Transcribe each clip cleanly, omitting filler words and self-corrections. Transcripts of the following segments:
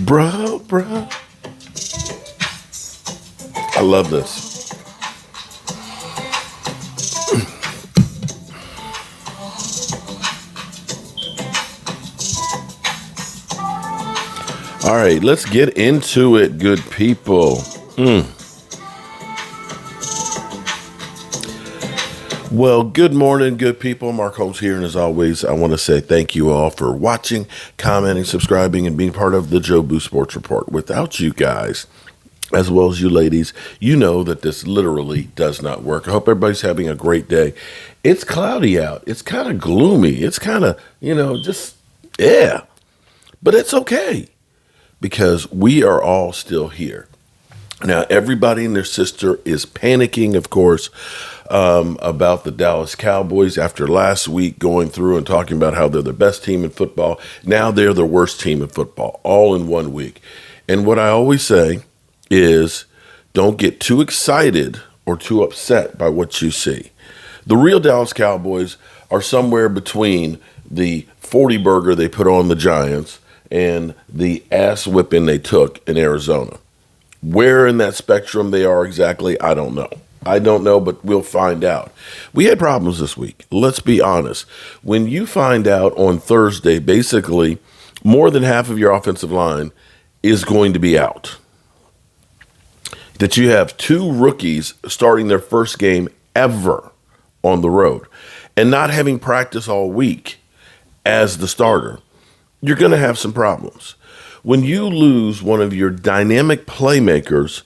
Bro. I love this. All right, let's get into it, good people. Well, good morning, good people. Mark Holmes here, and as always, I want to say thank you all for watching, commenting, subscribing, and being part of the Joe Boo Sports Report. Without you guys, as well as you ladies, you know that this literally does not work. I hope everybody's having a great day. It's cloudy out. It's kind of gloomy. It's kind of, yeah. But it's okay because we are all still here. Now, everybody and their sister is panicking, of course, about the Dallas Cowboys after last week going through and talking about how they're the best team in football. Now they're the worst team in football, all in 1 week. And what I always say is don't get too excited or too upset by what you see. The real Dallas Cowboys are somewhere between the 40 burger they put on the Giants and the ass whipping they took in Arizona. Where in that spectrum they are exactly, I don't know. But we'll find out. We had problems this week. Let's be honest. When you find out on Thursday, basically more than half of your offensive line is going to be out, that you have 2 rookies starting their first game ever on the road and not having practice all week as the starter, you're going to have some problems. When you lose one of your dynamic playmakers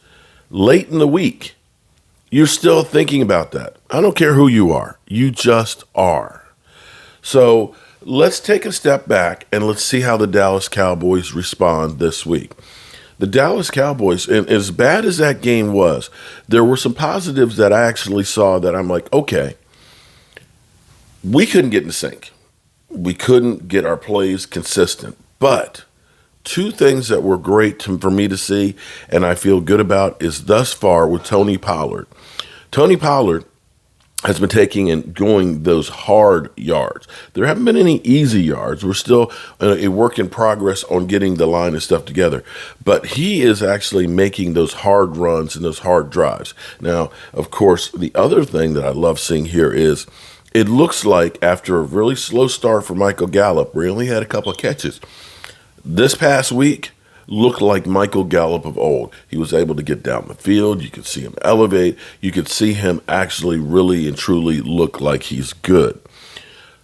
late in the week, you're still thinking about that. I don't care who you are. You just are. So let's take a step back and let's see how the Dallas Cowboys respond this week. The Dallas Cowboys, and as bad as that game was, there were some positives that I actually saw that I'm like, okay, we couldn't get in sync. We couldn't get our plays consistent. But 2 things that were great for me to see and I feel good about is thus far with Tony Pollard. Tony Pollard has been taking and going those hard yards. There haven't been any easy yards. We're still a work in progress on getting the line and stuff together. But he is actually making those hard runs and those hard drives. Now, of course, the other thing that I love seeing here is it looks like after a really slow start for Michael Gallup, where he only had a couple of catches, this past week looked like Michael Gallup of old. He was able to get down the field. You could see him elevate. You could see him actually really and truly look like he's good.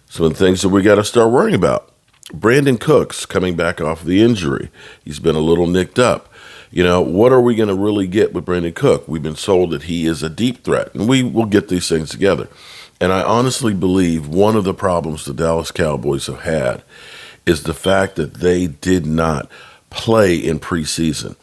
Some of the things that we got to start worrying about. Brandon Cooks coming back off the injury. He's been a little nicked up. What are we going to really get with Brandon Cook? We've been sold that he is a deep threat, and we will get these things together. And I honestly believe one of the problems the Dallas Cowboys have had is the fact that they did not play in preseason.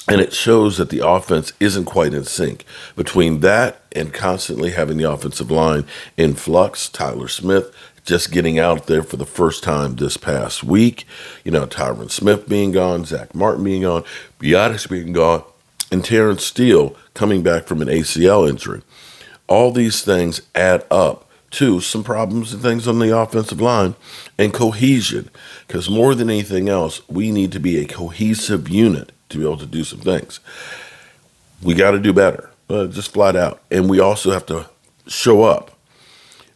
And it shows that the offense isn't quite in sync. Between that and constantly having the offensive line in flux, Tyler Smith just getting out there for the first time this past week, Tyron Smith being gone, Zach Martin being gone, Biotis being gone, and Terrence Steele coming back from an ACL injury. All these things add up to some problems and things on the offensive line and cohesion, because more than anything else, we need to be a cohesive unit to be able to do some things. We got to do better, just flat out. And we also have to show up.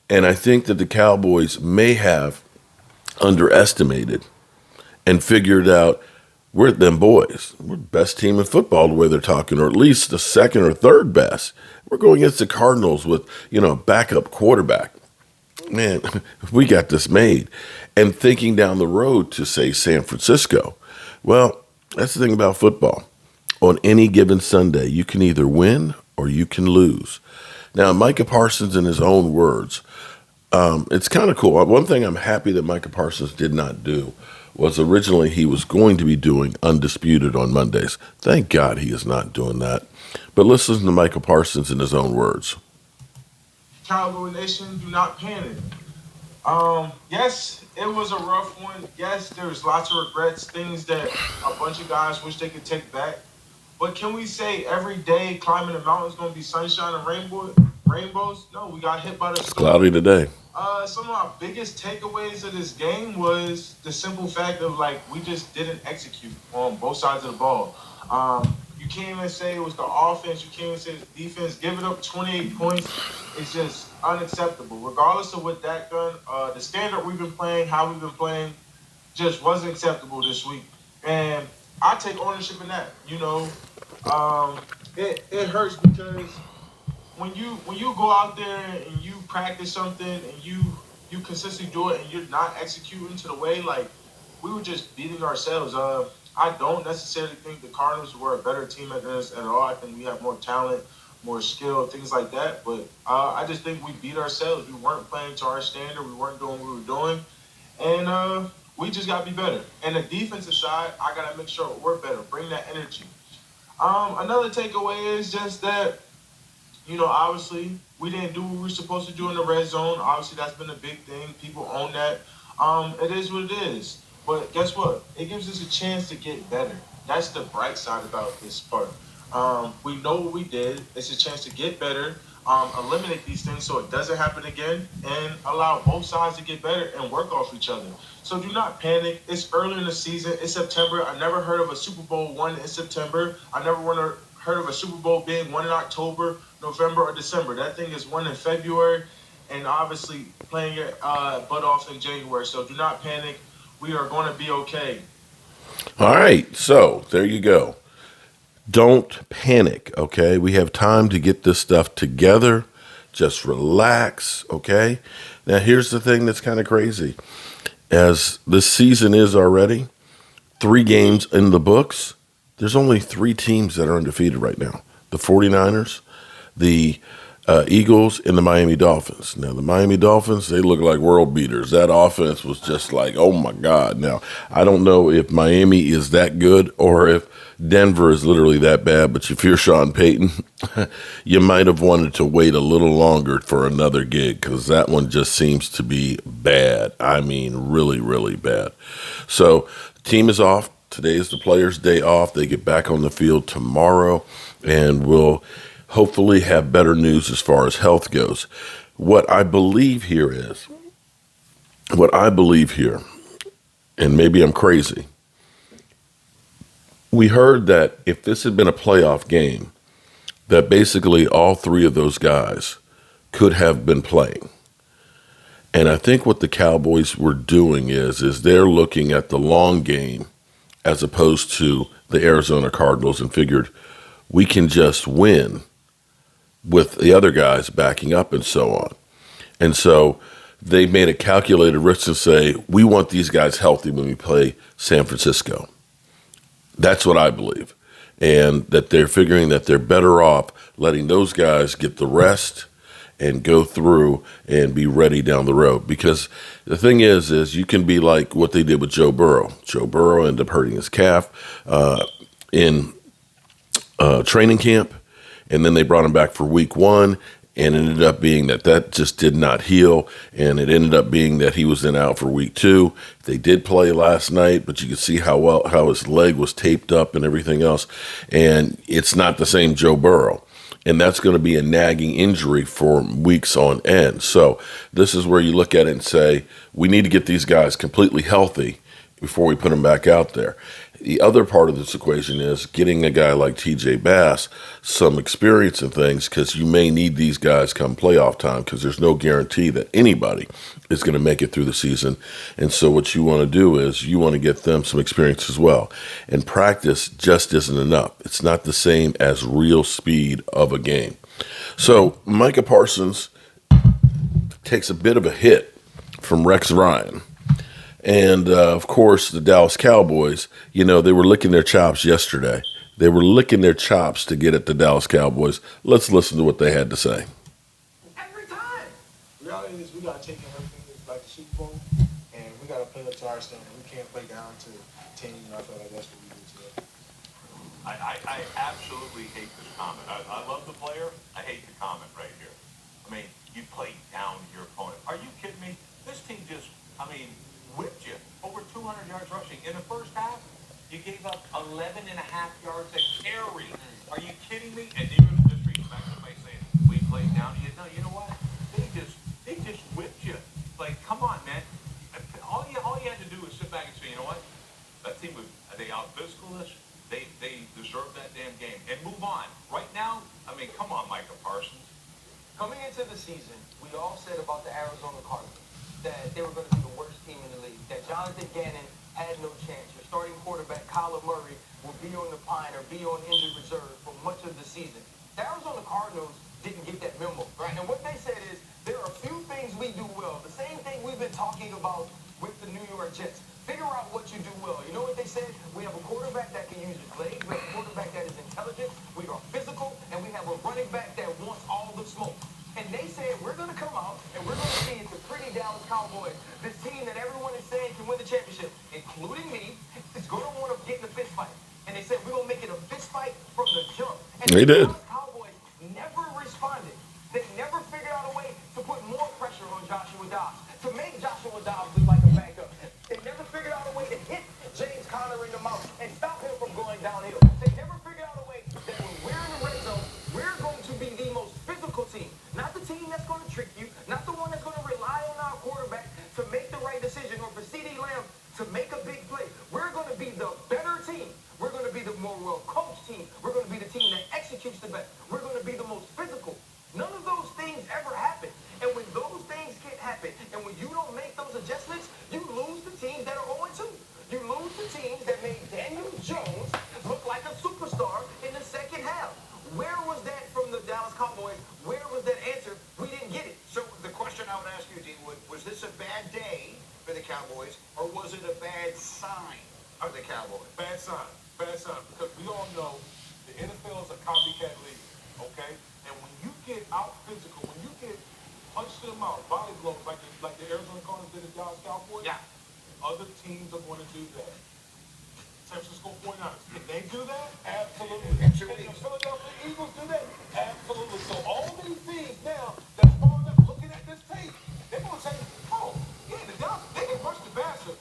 And I think that the Cowboys may have underestimated and figured out we're them boys. We're the best team in football the way they're talking, or at least the second or third best. We're going against the Cardinals with, backup quarterback. Man, we got this made. And thinking down the road to, say, San Francisco. Well, that's the thing about football. On any given Sunday, you can either win or you can lose. Now, Micah Parsons, in his own words, it's kind of cool. One thing I'm happy that Micah Parsons did not do was originally he was going to be doing Undisputed on Mondays. Thank God he is not doing that. But let's listen to Micah Parsons in his own words. Cowboy Nation, do not panic. Yes, it was a rough one. Yes, there's lots of regrets, things that a bunch of guys wish they could take back. But can we say every day climbing the mountain is going to be sunshine and rainbow? rainbows. No, we got hit by the It's storm. cloudy today. Some of our biggest takeaways of this game was the simple fact of like we just didn't execute on both sides of the ball. You can't even say it was the offense. You can't even say the defense. Giving up 28 points is just unacceptable. Regardless of what that done, the standard we've been playing, how we've been playing, just wasn't acceptable this week. And I take ownership in that. It hurts because when you go out there and you practice something and you consistently do it and you're not executing to the way like we were just beating ourselves. I don't necessarily think the Cardinals were a better team at this at all. I think we have more talent, more skill, things like that. But I just think we beat ourselves. We weren't playing to our standard. We weren't doing what we were doing, and we just got to be better. And the defensive side, I got to make sure we're better. Bring that energy. Another takeaway is just that obviously we didn't do what we were supposed to do in the red zone. Obviously, that's been a big thing. People own that. It is what it is. But guess what? It gives us a chance to get better. That's the bright side about this part. We know what we did. It's a chance to get better, eliminate these things so it doesn't happen again, and allow both sides to get better and work off each other. So do not panic. It's early in the season. It's September. I never heard of a Super Bowl won in September. I never heard of a Super Bowl being won in October, November, or December. That thing is won in February, and obviously playing your butt off in January. So do not panic. We are going to be okay. All right, so there you go. Don't panic, okay? We have time to get this stuff together. Just relax, okay? Now, here's the thing that's kind of crazy. As this season is already, 3 games in the books, there's only 3 teams that are undefeated right now. The 49ers, the Eagles, and the Miami Dolphins. Now, the Miami Dolphins, they look like world beaters. That offense was just like, oh my God. Now, I don't know if Miami is that good or if Denver is literally that bad, but if you're Sean Payton, you might have wanted to wait a little longer for another gig because that one just seems to be bad. I mean, really, really bad. So, the team is off. Today is the players' day off. They get back on the field tomorrow, and we'll hopefully have better news as far as health goes. What I believe here, and maybe I'm crazy, we heard that if this had been a playoff game, that basically all 3 of those guys could have been playing. And I think what the Cowboys were doing is they're looking at the long game as opposed to the Arizona Cardinals and figured we can just win with the other guys backing up and so on. And so they made a calculated risk to say, we want these guys healthy when we play San Francisco. That's what I believe. And that they're figuring that they're better off letting those guys get the rest and go through and be ready down the road. Because the thing is you can be like what they did with Joe Burrow. Joe Burrow ended up hurting his calf in training camp. And then they brought him back for week 1, and it ended up being that just did not heal, and it ended up being that he was then out for week 2. They did play last night, but you could see how his leg was taped up and everything else, and it's not the same Joe Burrow. And that's going to be a nagging injury for weeks on end. So this is where you look at it and say, we need to get these guys completely healthy before we put them back out there. The other part of this equation is getting a guy like TJ Bass some experience in things because you may need these guys come playoff time because there's no guarantee that anybody is going to make it through the season. And so what you want to do is you want to get them some experience as well. And practice just isn't enough. It's not the same as real speed of a game. So Micah Parsons takes a bit of a hit from Rex Ryan. And, of course, the Dallas Cowboys, they were licking their chops yesterday. They were licking their chops to get at the Dallas Cowboys. Let's listen to what they had to say. Every time. The reality is we got to take in everything like the Super Bowl, and we got to play up to our standard. We can't play down to 10, and I feel like that's what we do today. I absolutely hate this comment. I love the player. I hate the comment right here. I mean, you play down your opponent. Are you kidding me? This team just, whipped you. Over 200 yards rushing. In the first half, you gave up 11 and a half yards a carry. Are you kidding me? And you're going to disrespect them by saying, we played down to you. No, conserve that damn game and move on. Right now, I mean, come on, Micah Parsons. Coming into the season, we all said about the Arizona Cardinals that they were going to be the worst team in the league, that Jonathan Gannon had no chance. Your starting quarterback, Kyler Murray, will be on the pine or be on injured reserve for much of the season. The Arizona Cardinals didn't get that memo, right? And what they said is there are a few things we do well. The same thing we've been talking about with the New York Jets. Figure out what you do well. You know what they said? We have a quarterback that can use his legs. We have a quarterback that is intelligent. We are physical. And we have a running back that wants all the smoke. And they said, we're going to come out and we're going to see the pretty Dallas Cowboys, this team that everyone is saying can win the championship, including me, is going to want to get in a fist fight. And they said, we're going to make it a fist fight from the jump. And They did. Dallas Cowboys never responded. They never figured out a way to put more pressure on Joshua Dobbs, to make Joshua Dobbs look like a backup. They never figured out a way to hit James Conner in the mouth and stop him from going downhill. They never figured out a way that when we're in the red zone, we're going to be the most physical team. Not the team that's going to trick you, not the one that's going to rely on our quarterback to make the right decision or for CeeDee Lamb to make a big play. We're going to be the better team. We're going to be the more well-coached team. We're going to be the team that executes the best. We're going to be the most physical. None of those things ever happen. And when those things can't happen, and when you don't make those adjustments, you lose the teams that are 0-2. You lose the teams that made Daniel Jones look like a superstar in the second half. Where was that from the Dallas Cowboys? Where was that answer? We didn't get it. So the question I would ask you, Deanwood, was this a bad day for the Cowboys, or was it a bad sign of the Cowboys? Bad sign. Bad sign. Because we all know the NFL is a copycat league, okay? And when you get out physical, when you get punched in the mouth, body blows like the Arizona Cardinals did the Dallas Cowboys, Yeah. other teams are going to do that. San Francisco 49ers, can they do that? Absolutely. Absolutely. Can the Philadelphia Eagles do that? Absolutely. So all these teams now that's on them looking at this tape, they're going to say, oh, yeah, the Dallas, they can rush the passer.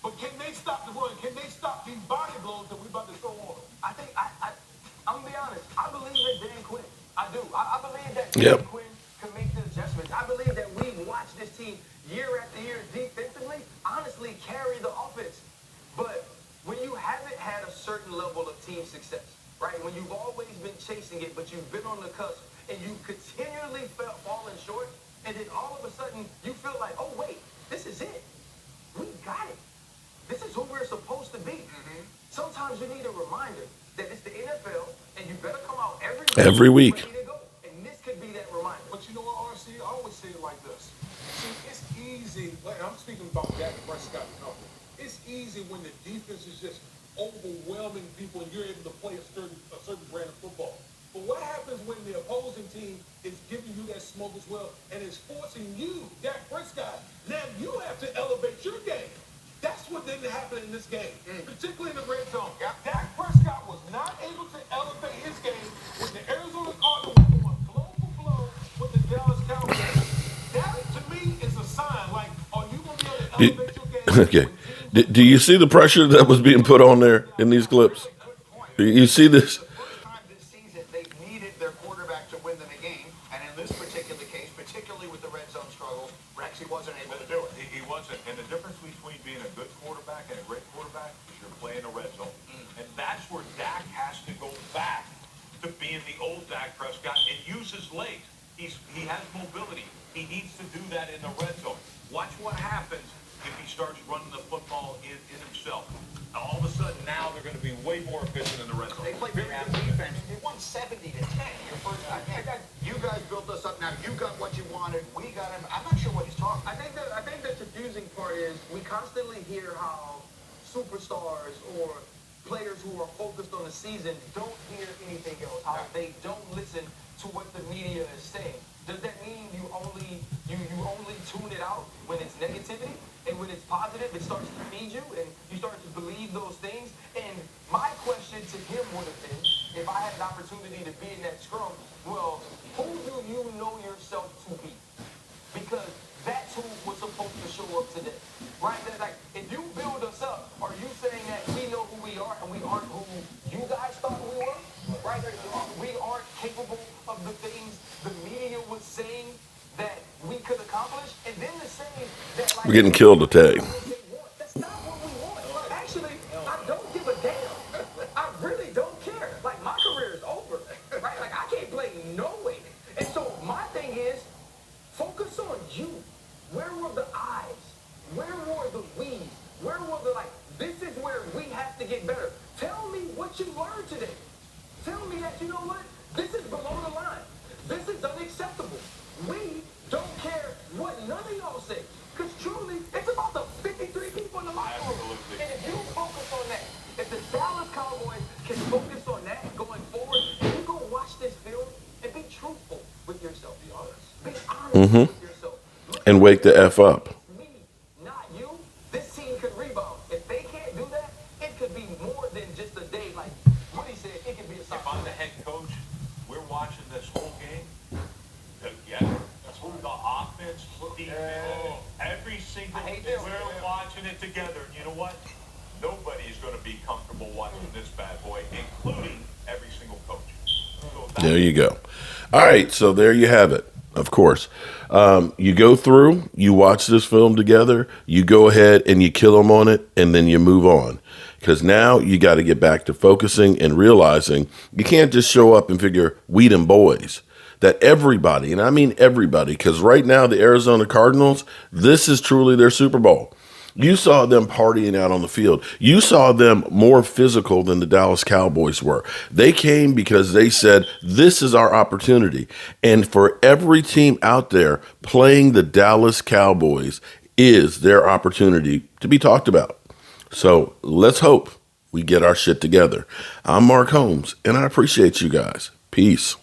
But can they stop the run? Can they stop these body blows that we're about to throw on them? I'm going to be honest. I believe in Dan Quinn. I do. I believe that Yep. Dan Quinn can make the adjustments. I believe that we've watched this team year after year defensively, honestly, carry the offense. But when you haven't had a certain level of team success, right? When you've always been chasing it, but you've been on the cusp, and you continually falling short, and then all of a sudden you feel like, oh, wait, this is it. We got it. This is who we're supposed to be. Sometimes you need a reminder that it's the NFL, and you better come out Every week. ready to go. And this could be that reminder. But you know what, RC? I always say it like this. See, it's easy. Like, I'm speaking about Dak Prescott and company. It's easy when the defense is just overwhelming people and you're able to play a certain brand of football. But what happens when the opposing team is giving you that smoke as well and is forcing you, Dak Prescott, now you have to elevate your game. That's what didn't happen in this game, particularly in the red zone. Dak Prescott was not able to elevate his game when the Arizona Cardinals were going blow for blow with the Dallas Cowboys. That, to me, is a sign. Like, are you going to be able to elevate your game? Okay. Do you see the pressure that was being put on there in these clips? You see this? The first time this season they needed their quarterback to win them a game, and in this particular case, particularly with the red zone struggles, Rex, he wasn't able to do it. He wasn't. And the difference between being a good quarterback and a great quarterback is you're playing a red zone. And that's where Dak has to go back to being the old Dak Prescott and use his legs. He has mobility. He needs to do that in the red zone. Watch what happens if he starts running the football in himself. All of a sudden, now they're going to be way more efficient in the red zone. They played very good defense. They won 70-10 your first time. You guys built us up. Now you got what you wanted. We got him. I'm not sure what he's talking. I think the confusing part is we constantly hear how superstars or players who are focused on the season don't hear anything else, how they don't listen to what the media is saying. Does that mean you only tune it out when it's negativity, and when it's positive it starts to feed you and you start to believe those things? And my question to him would have been, if I had an opportunity to be in that scrum, well, who do you know yourself to be? Because that's who was supposed to show up today, right? That, like, if you build us up, are you saying that we know who we are and we aren't who you guys thought we were, right? We aren't capable of the things the media was saying that we could accomplish, and then to say that, like, We're getting killed today. that's not what we want. Actually, I don't give a damn. I really don't care. you know what? This is below the line. This is unacceptable. We don't care what none of y'all say. Because truly, it's about the 53 people in the locker room. Absolutely. And if you focus on that, if the Dallas Cowboys can focus on that going forward, and you go watch this film and be truthful with yourself. Be honest. Be honest with yourself. Look And wake the F up. me, not you. This team could rebound. If they can't do that, it could be more than just a day. Like Woody said, it could be a If soccer. I'm the head coach, we're watching this whole game together. Through the offense, defense, every single I hate thing. this. We're watching it together. And you know what? Nobody is going to be comfortable watching this bad boy, including every single coach. So There you go. All right, so there you have it. Of course, you go through, you watch this film together, you go ahead and you kill them on it, and then you move on. Because now you got to get back to focusing and realizing you can't just show up and figure we them boys. That everybody, and I mean everybody, because right now the Arizona Cardinals, this is truly their Super Bowl. You saw them partying out on the field. You saw them more physical than the Dallas Cowboys were. They came because they said, this is our opportunity. And for every team out there, playing the Dallas Cowboys is their opportunity to be talked about. So let's hope we get our shit together. I'm Mark Holmes, and I appreciate you guys. Peace.